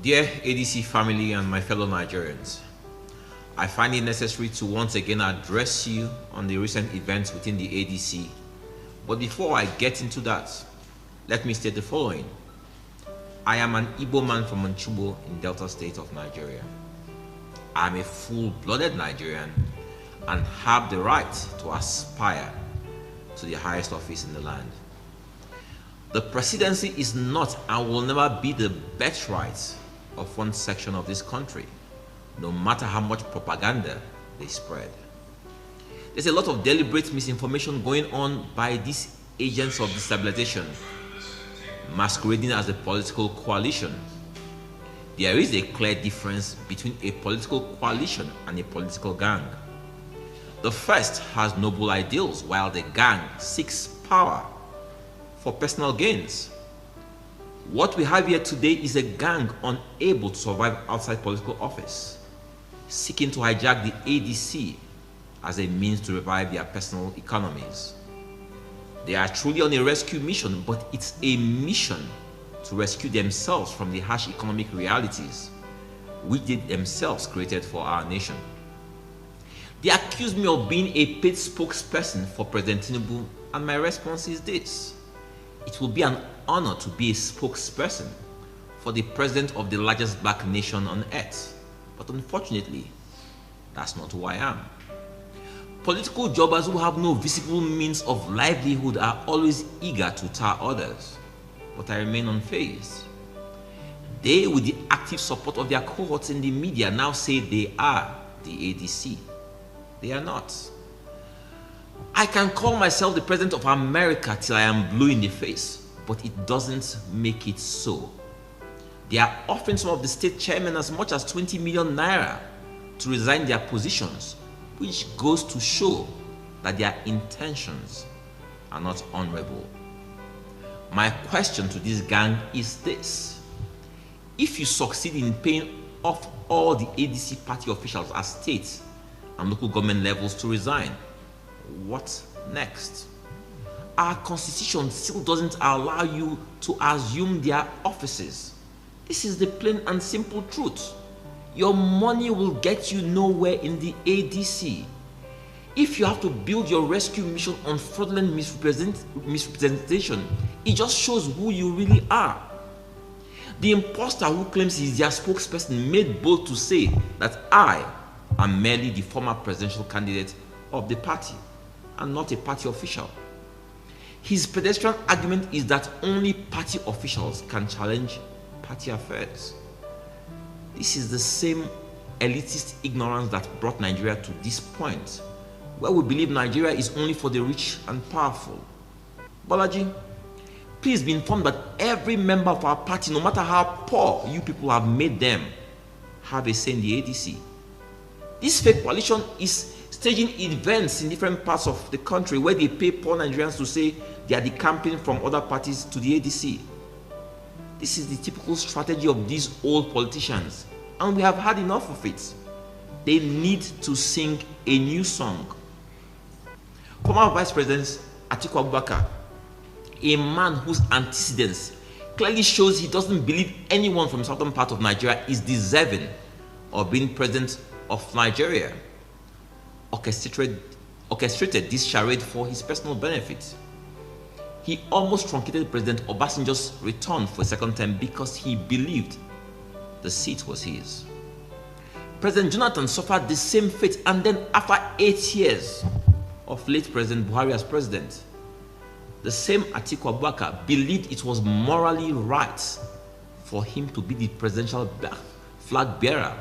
Dear ADC family and my fellow Nigerians, I find it necessary to once again address you on the recent events within the ADC. But before I get into that, let me state the following. I am an Igbo man from Nchubo in Delta State of Nigeria. I am a full-blooded Nigerian and have the right to aspire to the highest office in the land. The presidency is not and will never be the birthright of one section of this country, no matter how much propaganda they spread. There's a lot of deliberate misinformation going on by these agents of destabilization, masquerading as a political coalition. There is a clear difference between a political coalition and a political gang. The first has noble ideals, while the gang seeks power for personal gains. What we have here today is a gang unable to survive outside political office, seeking to hijack the ADC as a means to revive their personal economies. They are truly on a rescue mission, but it's a mission to rescue themselves from the harsh economic realities which they themselves created for our nation. They accuse me of being a paid spokesperson for President Tinubu, and my response is this. It will be an honor to be a spokesperson for the president of the largest black nation on earth. But unfortunately, that's not who I am. Political jobbers who have no visible means of livelihood are always eager to tar others, but I remain unfazed. They, with the active support of their cohorts in the media, now say they are the ADC. They are not. I can call myself the president of America till I am blue in the face, but it doesn't make it so. They are offering some of the state chairmen as much as 20 million naira to resign their positions, which goes to show that their intentions are not honorable. My question to this gang is this. If you succeed in paying off all the ADC party officials at state and local government levels to resign, what next? Our constitution still doesn't allow you to assume their offices. This is the plain and simple truth. Your money will get you nowhere in the ADC. If you have to build your rescue mission on fraudulent misrepresentation, it just shows who you really are. The imposter who claims he's their spokesperson made bold to say that I am merely the former presidential candidate of the party and not a party official. His pedestrian argument is that only party officials can challenge party affairs. This is the same elitist ignorance that brought Nigeria to this point, where we believe Nigeria is only for the rich and powerful. Bolaji, please be informed that every member of our party, no matter how poor you people have made them, have a say in the ADC. This fake coalition is staging events in different parts of the country where they pay poor Nigerians to say they are decamping from other parties to the ADC. This is the typical strategy of these old politicians, and we have had enough of it. They need to sing a new song. Former Vice President Atiku Abubakar, a man whose antecedents clearly shows he doesn't believe anyone from the southern part of Nigeria is deserving of being president of Nigeria, orchestrated this charade for his personal benefit. He almost truncated President Obasanjo's return for a second term because he believed the seat was his. President Jonathan suffered the same fate, and then after 8 years of late President Buhari as president, the same Atiku Abubakar believed it was morally right for him to be the presidential flag bearer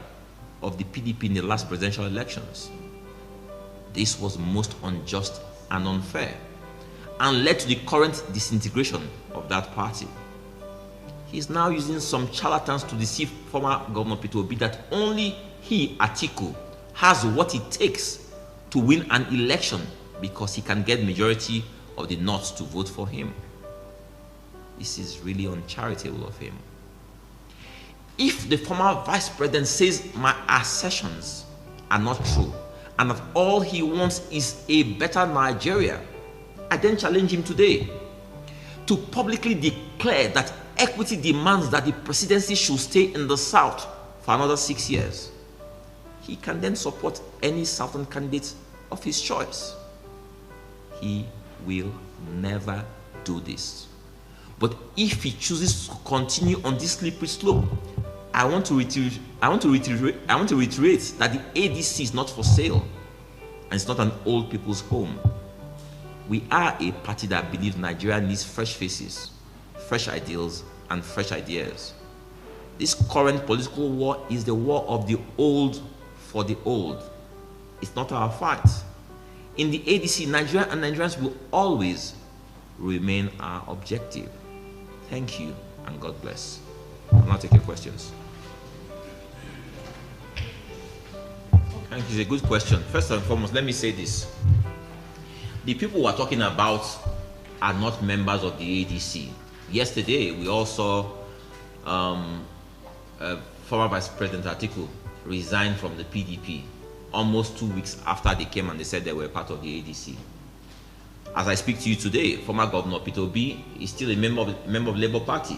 of the PDP in the last presidential elections. This was most unjust and unfair, and led to the current disintegration of that party. He is now using some charlatans to deceive former Governor Peter Obi that only he, Atiku, has what it takes to win an election because he can get majority of the North to vote for him. This is really uncharitable of him. If the former vice president says my assertions are not true and that all he wants is a better Nigeria, I then challenge him today to publicly declare that equity demands that the presidency should stay in the South for another 6 years, he can then support any Southern candidate of his choice. He will never do this. But if he chooses to continue on this slippery slope, I want to reiterate that the ADC is not for sale, and it's not an old people's home. We are a party that believes Nigeria needs fresh faces, fresh ideals, and fresh ideas. This current political war is the war of the old for the old. It's not our fight. In the ADC, Nigeria and Nigerians will always remain our objective. Thank you, and God bless. I'll now take your questions. Thank you. It's a good question. First and foremost, let me say this. The people we are talking about are not members of the ADC. Yesterday, we all saw former Vice President Atiku resign from the PDP almost 2 weeks after they came and they said they were part of the ADC. As I speak to you today, former Governor Peter Obi is still a member of the Labour Party.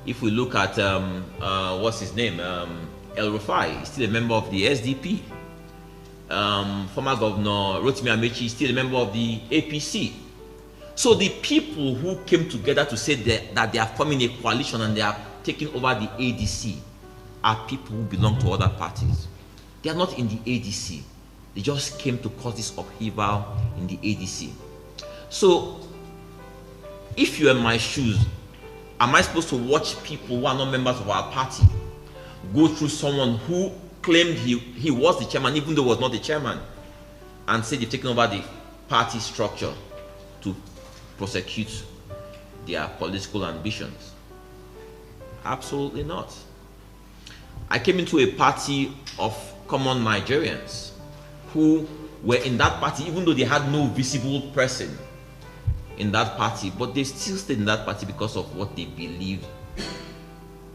If we look at what's his name, El Rufai, he's still a member of the SDP. Former Governor Rotimi Amechi is still a member of the APC. So the people who came together to say that they are forming a coalition and they are taking over the ADC are people who belong to other parties. They are not in the ADC. They just came to cause this upheaval in the ADC. So, if you're in my shoes, am I supposed to watch people who are not members of our party go through someone who claimed he was the chairman, even though he was not the chairman, and say they've taken over the party structure to prosecute their political ambitions? Absolutely not. I came into a party of common Nigerians who were in that party, even though they had no visible person in that party, but they still stayed in that party because of what they believed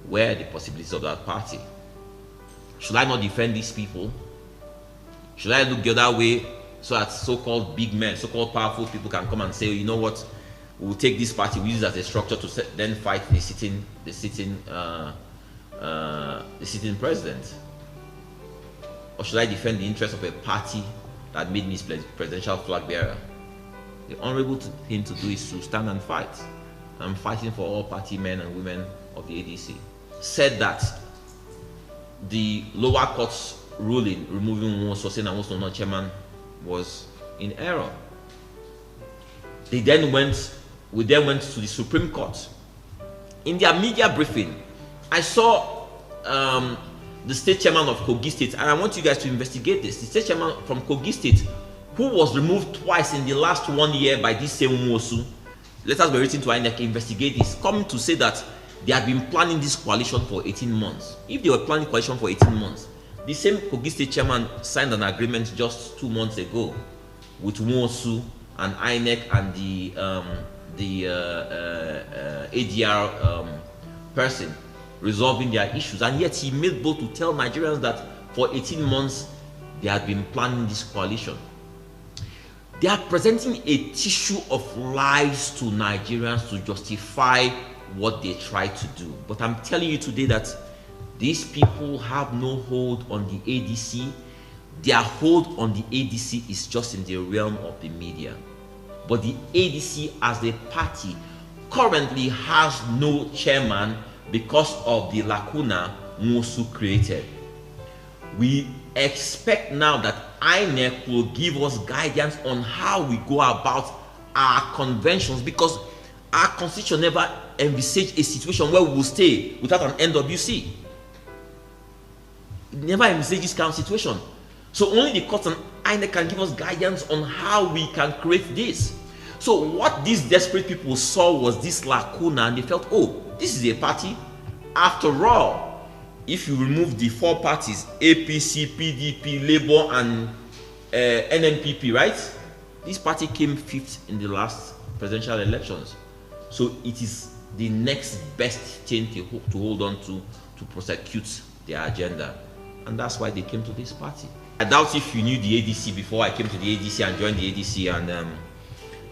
were the possibilities of that party. Should I not defend these people? Should I look the other way so that so-called big men, so-called powerful people can come and say, you know what, we'll take this party, we use it as a structure to then fight the sitting president? Or should I defend the interest of a party that made me presidential flag bearer? The honorable thing to do is to stand and fight. I'm fighting for all party men and women of the ADC. Said that the lower court's ruling removing Nwosu, saying Nwosu not chairman, was in error. We then went to the Supreme Court. In their media briefing, I saw the state chairman of Kogi State, and I want you guys to investigate this. The state chairman from Kogi State, who was removed twice in the last 1 year by this same Nwosu. Letters were written to INEC, investigate this, coming to say that they had been planning this coalition for 18 months. If they were planning coalition for 18 months, the same Kogi State chairman signed an agreement just 2 months ago with Nwosu and INEC and the ADR person resolving their issues, and yet he made bold to tell Nigerians that for 18 months they had been planning this coalition. They are presenting a tissue of lies to Nigerians to justify what they try to do. But I'm telling you today that these people have no hold on the ADC. Their hold on the ADC is just in the realm of the media. But the ADC as a party currently has no chairman because of the lacuna Nwosu created. We expect now that INEC will give us guidance on how we go about our conventions, because our constitution never envisaged a situation where we will stay without an NWC. It never envisaged this kind of situation. So only the courts and INEC can give us guidance on how we can create this. So what these desperate people saw was this lacuna, and they felt, oh, this is a party. After all, if you remove the 4 parties, APC, PDP, Labour, and NNPP, right? This party came 5th in the last presidential elections. So it is the next best thing to hold on to prosecute their agenda. And that's why they came to this party. I doubt if you knew the ADC before I came to the ADC and joined the ADC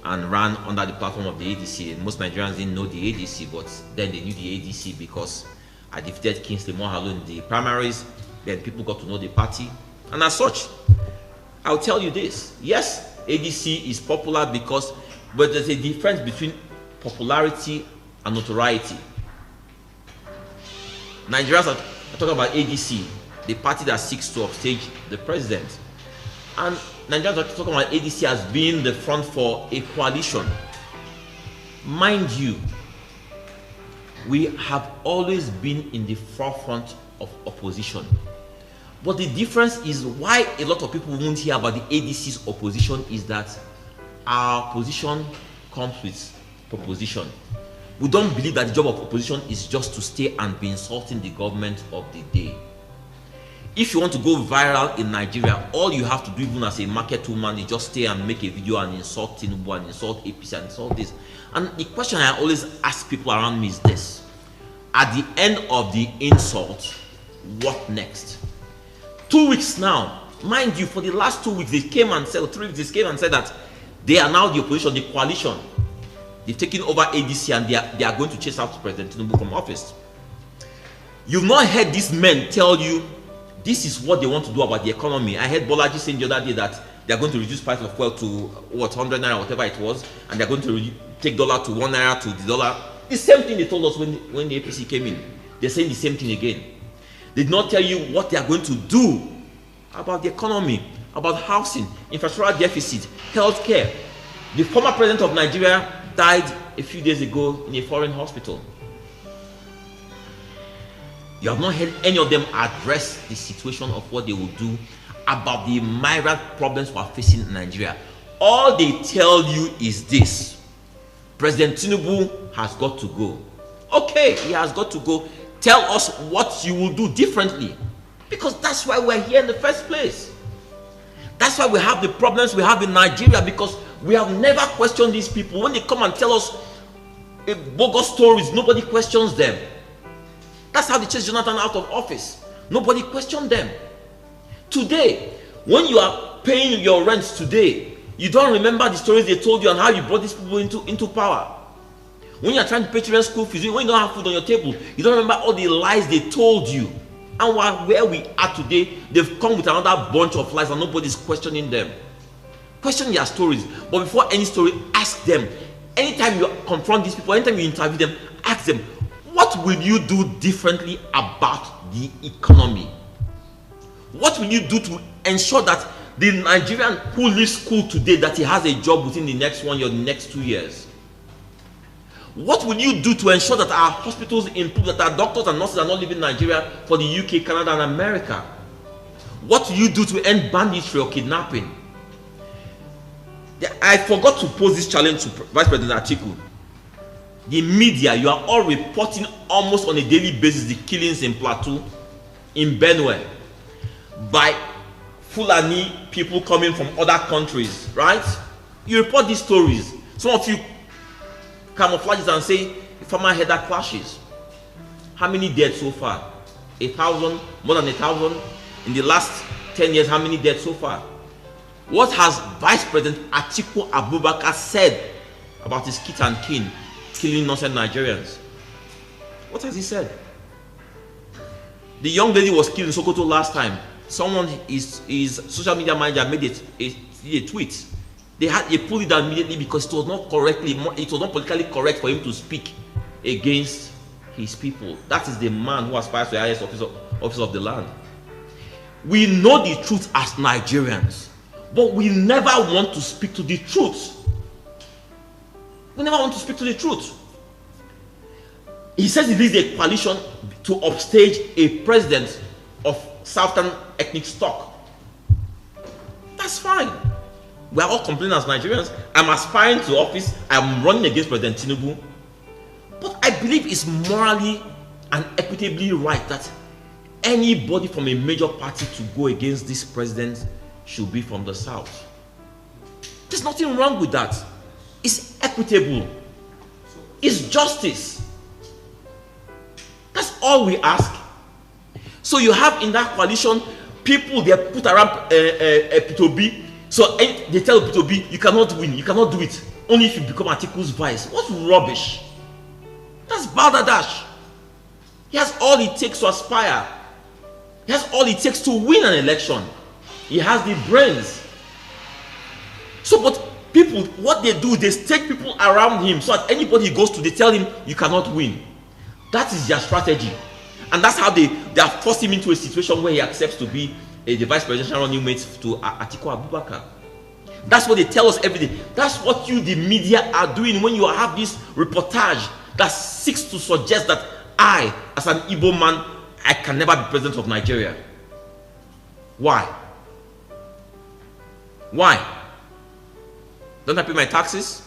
and ran under the platform of the ADC. And most Nigerians didn't know the ADC, but then they knew the ADC because I defeated Kingsley Mohalo in the primaries. Then people got to know the party. And as such, I'll tell you this. Yes, ADC is popular but there's a difference between popularity and notoriety. Nigerians are talking about ADC, the party that seeks to upstage the president. And Nigerians are talking about ADC as being the front for a coalition. Mind you, we have always been in the forefront of opposition. But the difference is why a lot of people won't hear about the ADC's opposition is that our position comes with proposition. We don't believe that the job of opposition is just to stay and be insulting the government of the day. If you want to go viral in Nigeria, all you have to do, even as a market woman, is just stay and make a video and insult Tinubu and insult APC and insult this. And the question I always ask people around me is this: at the end of the insult, what next? 2 weeks now, mind you, for the last 2 weeks, they came and said, or 3 weeks, they came and said that they are now the opposition, the coalition. They've taken over ADC and they are going to chase out President Tinubu from office. You've not heard these men tell you this is what they want to do about the economy. I heard Bolaji saying the other day that they are going to reduce price of fuel to what, 100 naira, whatever it was, and they're going to take dollar to 1 naira to the dollar. The same thing they told us when the APC came in. They're saying the same thing again. They did not tell you what they are going to do about the economy, about housing, infrastructure deficit, healthcare. The former president of Nigeria died a few days ago in a foreign hospital. You have not heard any of them address the situation of what they will do about the myriad problems we are facing in Nigeria. All they tell you is this: President Tinubu has got to go. Okay, he has got to go. Tell us what you will do differently, because that's why we're here in the first place. That's why we have the problems we have in Nigeria, because we have never questioned these people. When they come and tell us bogus stories, nobody questions them. That's how they chased Jonathan out of office. Nobody questioned them. Today, when you are paying your rent today, you don't remember the stories they told you and how you brought these people into power. When you are trying to pay children's school fees, when you don't have food on your table, you don't remember all the lies they told you. And where we are today, they've come with another bunch of lies and nobody's questioning them. Question their stories, but before any story, ask them. Anytime you confront these people, anytime you interview them, ask them, what will you do differently about the economy? What will you do to ensure that the Nigerian who leaves school today, that he has a job within the next 1 year, the next 2 years? What will you do to ensure that our hospitals improve, that our doctors and nurses are not leaving Nigeria for the UK, Canada, and America? What will you do to end banditry or kidnapping? I forgot to pose this challenge to Vice President Atiku. The media, you are all reporting almost on a daily basis the killings in Plateau, in Benue, by Fulani people coming from other countries, right? You report these stories. Some of you camouflages and say farmer header clashes. How many dead so far? 1,000, more than 1,000. In the last 10 years, how many dead so far? What has Vice President Atiku Abubakar said about his kit and kin killing innocent Nigerians? What has he said? The young lady was killed in Sokoto last time. Someone, his social media manager, made a tweet. They pulled it down immediately because it was not politically correct for him to speak against his people. That is the man who aspires to the highest office of the land. We know the truth as Nigerians, but we never want to speak to the truth. We never want to speak to the truth. He says he leads a coalition to upstage a president of Southern ethnic stock. That's fine. We are all complaining as Nigerians. I'm aspiring to office. I'm running against President Tinubu. But I believe it's morally and equitably right that anybody from a major party to go against this president should be from the South. There's nothing wrong with that. It's equitable. It's justice. That's all we ask. So you have in that coalition people they put around Peter Obi. So they tell Peter Obi, you cannot win, you cannot do it. only if you become Atiku's vice. What rubbish! That's balderdash. He has all it takes to aspire. He has all it takes to win an election. He has the brains. So, but people, what they do, they stake people around him so that anybody he goes to, they tell him, you cannot win. That is their strategy. And that's how they are forcing him into a situation where he accepts to be the vice presidential running mate to Atiku Abubakar. That's what they tell us every day. That's what you, the media, are doing when you have this reportage that seeks to suggest that I, as an Igbo man, I can never be president of Nigeria. Why? Why? Don't I pay my taxes?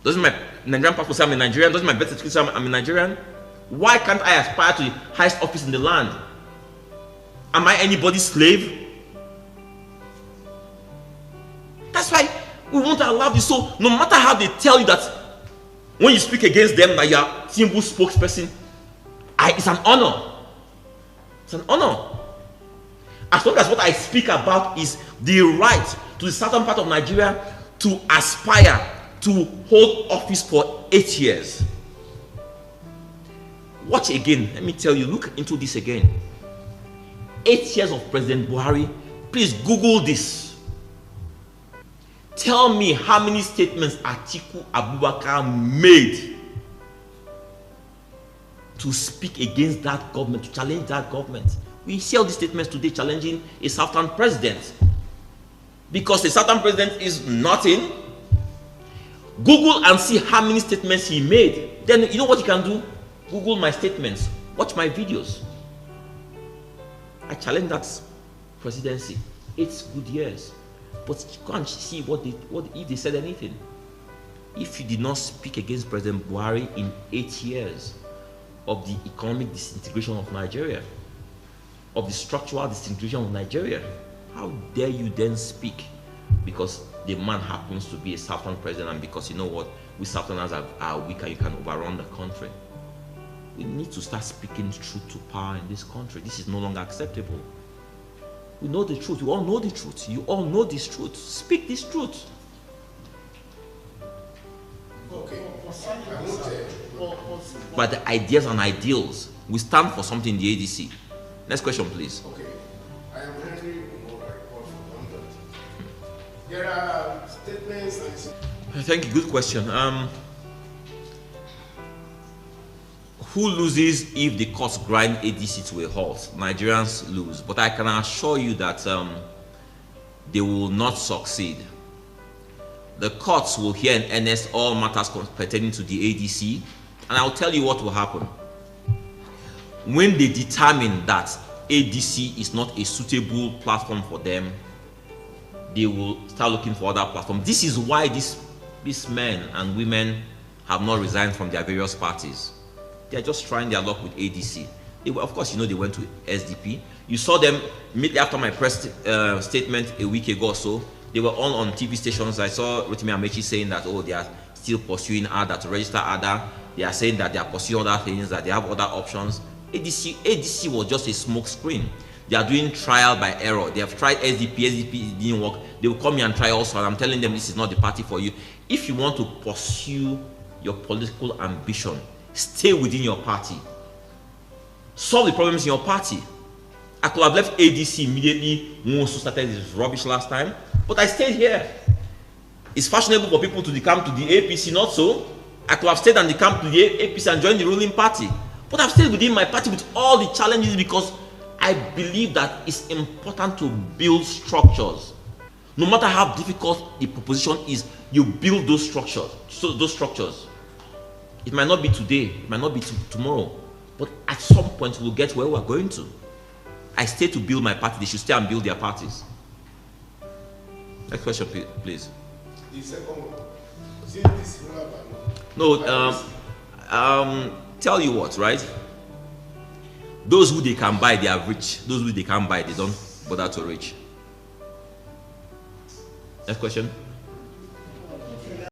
Doesn't my Nigerian passport say I'm a Nigerian? Doesn't my birth certificate say I'm a Nigerian? Why can't I aspire to the highest office in the land? Am I anybody's slave? That's why we won't allow this. So no matter how they tell you that when you speak against them that you are Tinubu's spokesperson, it's an honor. It's an honor. As long as what I speak about is the right to the southern part of Nigeria to aspire to hold office for 8 years. Watch again. Let me tell you, look into this again. 8 years of President Buhari. Please Google this. Tell me how many statements Atiku Abubakar made to speak against that government, to challenge that government. We see all these statements today challenging a southern president. Because the southern president is nothing. Google and see how many statements he made. Then you know what you can do? Google my statements. Watch my videos. I challenge that presidency. 8 good years. But you can't see what if they said anything. If you did not speak against President Buhari in 8 years of the economic disintegration of Nigeria, of the structural disintegration of Nigeria, how dare you then speak? Because the man happens to be a southern president, and because you know what, we southerners are weaker, you can overrun the country. We need to start speaking truth to power in this country. This is no longer acceptable. We know the truth. You all know the truth. You all know this truth. Speak this truth. Okay. But the ideas and ideals, we stand for something in the ADC. Next question, please. Okay. I am Henry Umora, report from London. There are statements and... Thank you. Good question. Who loses if the courts grind ADC to a halt? Nigerians lose. But I can assure you that they will not succeed. The courts will hear in earnest all matters pertaining to the ADC, and I'll tell you what will happen. When they determine that ADC is not a suitable platform for them, they will start looking for other platforms. This is why these men and women have not resigned from their various parties. They are just trying their luck with ADC. Of course, you know they went to SDP. You saw them immediately after my press statement a week ago or so. They were all on TV stations. I saw Rotimi Amechi saying that, oh, they are still pursuing ADA to register ADA. They are saying that they are pursuing other things, that they have other options. ADC was just a smoke screen. They are doing trial by error. They have tried SDP didn't work. They will come here and try also, and I'm telling them this is not the party for you. If you want to pursue your political ambition, stay within your party. Solve the problems in your party. I could have left ADC immediately when we started this rubbish last time, but I stayed here. It's fashionable for people to decamp to the APC, not so. I could have stayed and decamped to the APC and joined the ruling party. But I've stayed within my party with all the challenges because I believe that it's important to build structures. No matter how difficult the proposition is, you build those structures. It might not be today, it might not be tomorrow, but at some point we'll get where we're going to. I stay to build my party. They should stay and build their parties. Next question, please. The second one. Is it this No, tell you what, right? Those who they can buy, they are rich. Those who they can't buy, they don't bother to reach. Next question.